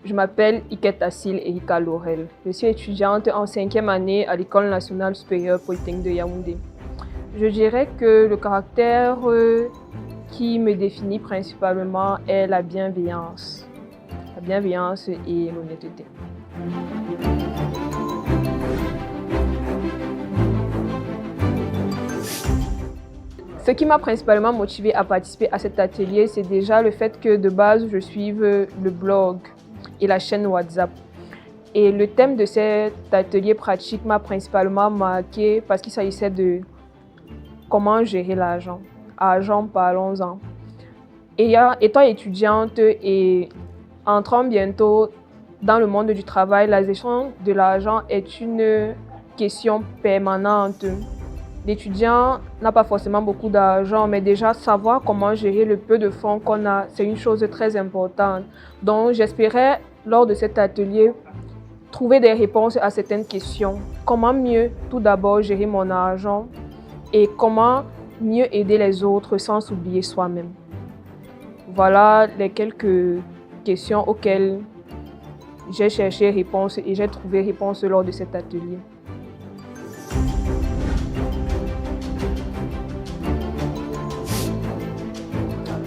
Je m'appelle Iketassil Erika Laurel. Je suis étudiante en 5e année à l'École nationale supérieure polytechnique de Yaoundé. Je dirais que le caractère qui me définit principalement est la bienveillance. La bienveillance et l'honnêteté. Ce qui m'a principalement motivée à participer à cet atelier, c'est déjà le fait que de base, je suive le blog et la chaîne WhatsApp. Et le thème de cet atelier pratique m'a principalement marqué parce qu'il s'agissait de comment gérer l'argent. Argent, parlons-en. Étant étudiante et entrant bientôt dans le monde du travail, la gestion de l'argent est une question permanente. L'étudiant n'a pas forcément beaucoup d'argent, mais déjà savoir comment gérer le peu de fonds qu'on a, c'est une chose très importante. Donc j'espérais, lors de cet atelier, trouver des réponses à certaines questions. Comment mieux, tout d'abord, gérer mon argent et comment mieux aider les autres sans s'oublier soi-même. Voilà les quelques questions auxquelles j'ai cherché réponse et j'ai trouvé réponse lors de cet atelier.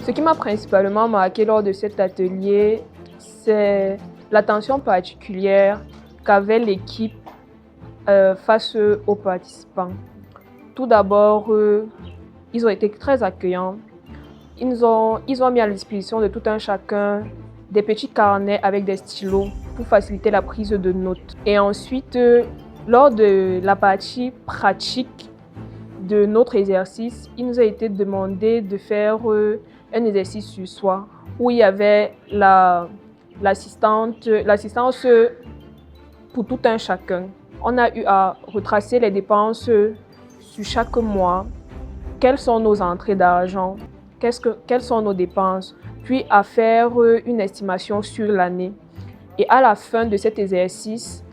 Ce qui m'a principalement marqué lors de cet atelier, c'est l'attention particulière qu'avait l'équipe face aux participants. Tout d'abord, ils ont été très accueillants. Ils ont mis à la disposition de tout un chacun des petits carnets avec des stylos pour faciliter la prise de notes. Et ensuite, lors de la partie pratique de notre exercice, il nous a été demandé de faire un exercice sur soi où il y avait l'assistance pour tout un chacun. On a eu à retracer les dépenses sur chaque mois, quelles sont nos entrées d'argent, quelles sont nos dépenses, puis à faire une estimation sur l'année. Et à la fin de cet exercice,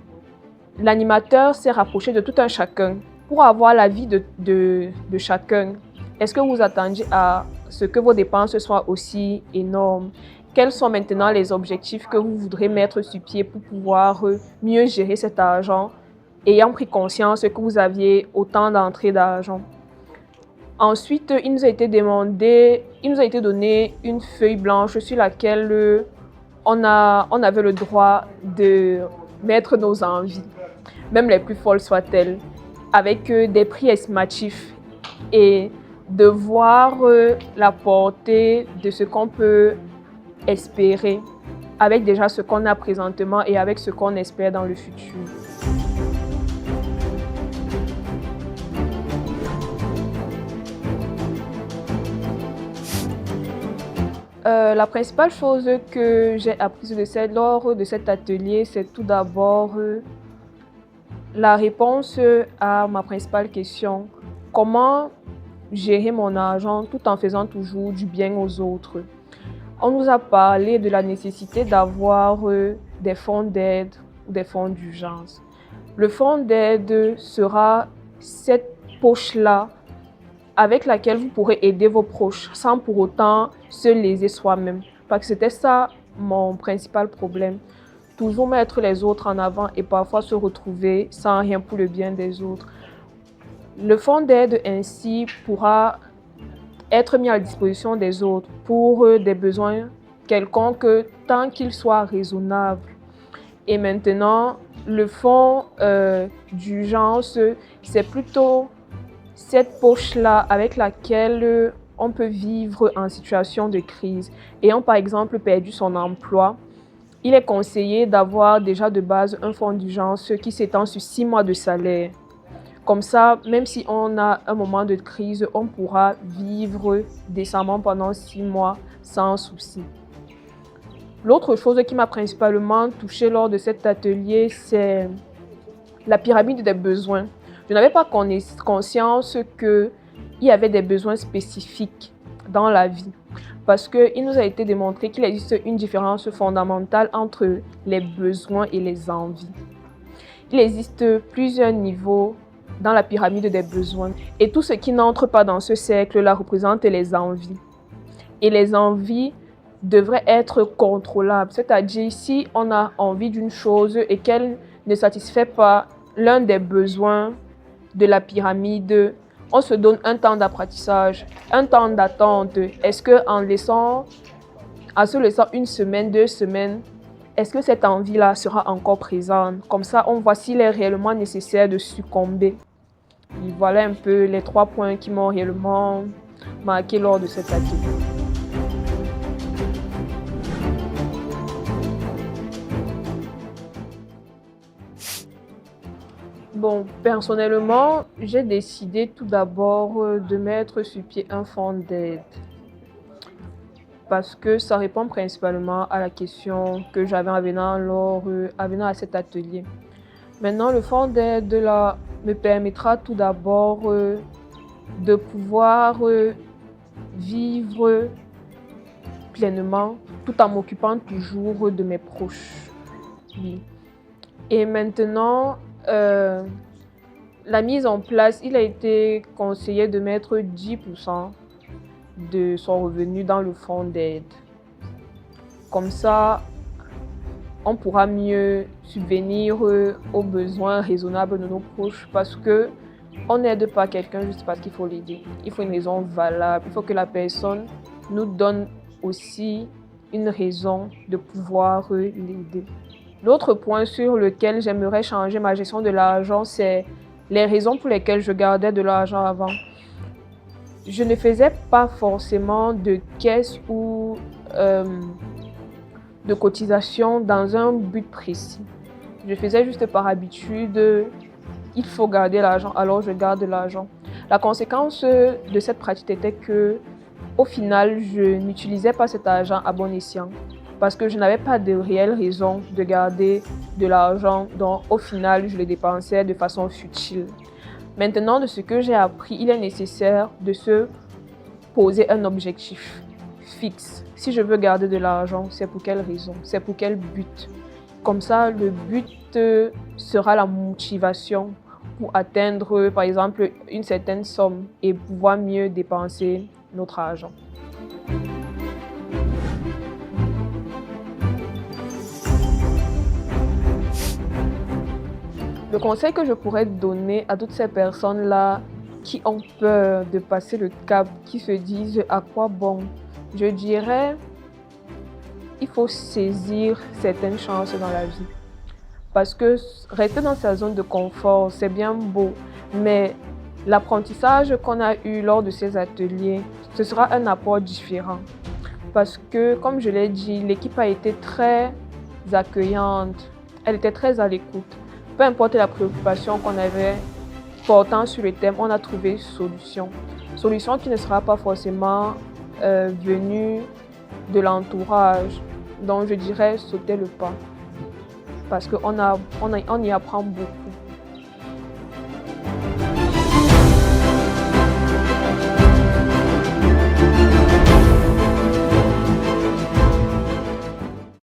l'animateur s'est rapproché de tout un chacun pour avoir l'avis de chacun. Est-ce que vous attendiez à ce que vos dépenses soient aussi énormes? Quels sont maintenant les objectifs que vous voudrez mettre sur pied pour pouvoir mieux gérer cet argent, ayant pris conscience que vous aviez autant d'entrées d'argent? Ensuite, il nous a été donné une feuille blanche sur laquelle on avait le droit de mettre nos envies, même les plus folles soient-elles, avec des prix estimatifs et de voir la portée de ce qu'on peut espérer avec déjà ce qu'on a présentement et avec ce qu'on espère dans le futur. La principale chose que j'ai apprise lors de cet atelier, c'est tout d'abord la réponse à ma principale question. Comment gérer mon argent tout en faisant toujours du bien aux autres? On nous a parlé de la nécessité d'avoir des fonds d'aide ou des fonds d'urgence. Le fonds d'aide sera cette poche-là avec laquelle vous pourrez aider vos proches sans pour autant se léser soi-même. Parce que c'était ça mon principal problème. Toujours mettre les autres en avant et parfois se retrouver sans rien pour le bien des autres. Le fonds d'aide ainsi pourra être mis à la disposition des autres pour des besoins quelconques tant qu'ils soient raisonnables. Et maintenant, le fonds d'urgence, c'est plutôt cette poche-là avec laquelle on peut vivre en situation de crise. Ayant par exemple perdu son emploi, il est conseillé d'avoir déjà de base un fonds d'urgence qui s'étend sur 6 mois de salaire. Comme ça, même si on a un moment de crise, on pourra vivre décemment pendant 6 mois sans souci. L'autre chose qui m'a principalement touchée lors de cet atelier, c'est la pyramide des besoins. Je n'avais pas conscience qu'il y avait des besoins spécifiques dans la vie parce qu'il nous a été démontré qu'il existe une différence fondamentale entre les besoins et les envies. Il existe plusieurs niveaux dans la pyramide des besoins et tout ce qui n'entre pas dans ce cercle-là représente les envies. Et les envies devrait être contrôlable. C'est-à-dire, si on a envie d'une chose et qu'elle ne satisfait pas l'un des besoins de la pyramide, on se donne un temps d'apprentissage, un temps d'attente. Est-ce qu'en se laissant une semaine, 2 semaines, est-ce que cette envie-là sera encore présente? Comme ça, on voit s'il est réellement nécessaire de succomber. Et voilà un peu les 3 points qui m'ont réellement marqué lors de cet atelier. Bon, personnellement, j'ai décidé tout d'abord de mettre sur pied un fonds d'aide parce que ça répond principalement à la question que j'avais en venant à cet atelier. Maintenant, le fonds d'aide là me permettra tout d'abord de pouvoir vivre pleinement tout en m'occupant toujours de mes proches. Oui. Et maintenant, la mise en place, il a été conseillé de mettre 10% de son revenu dans le fonds d'aide. Comme ça, on pourra mieux subvenir aux besoins raisonnables de nos proches parce que on n'aide pas quelqu'un juste parce qu'il faut l'aider. Il faut une raison valable. Il faut que la personne nous donne aussi une raison de pouvoir l'aider. L'autre point sur lequel j'aimerais changer ma gestion de l'argent, c'est les raisons pour lesquelles je gardais de l'argent avant. Je ne faisais pas forcément de caisse ou de cotisation dans un but précis. Je faisais juste par habitude, il faut garder l'argent, alors je garde l'argent. La conséquence de cette pratique était que, au final, je n'utilisais pas cet argent à bon escient parce que je n'avais pas de réelle raison de garder de l'argent, donc au final, je le dépensais de façon futile. Maintenant, de ce que j'ai appris, il est nécessaire de se poser un objectif fixe. Si je veux garder de l'argent, c'est pour quelle raison? C'est pour quel but? Comme ça, le but sera la motivation pour atteindre, par exemple, une certaine somme et pouvoir mieux dépenser notre argent. Le conseil que je pourrais donner à toutes ces personnes-là qui ont peur de passer le cap, qui se disent à quoi bon, je dirais, il faut saisir certaines chances dans la vie. Parce que rester dans sa zone de confort, c'est bien beau, mais l'apprentissage qu'on a eu lors de ces ateliers, ce sera un apport différent. Parce que, comme je l'ai dit, l'équipe a été très accueillante, elle était très à l'écoute. Peu importe la préoccupation qu'on avait portant sur le thème, on a trouvé solution. Solution qui ne sera pas forcément venue de l'entourage. Donc je dirais sauter le pas. Parce qu'on y apprend beaucoup.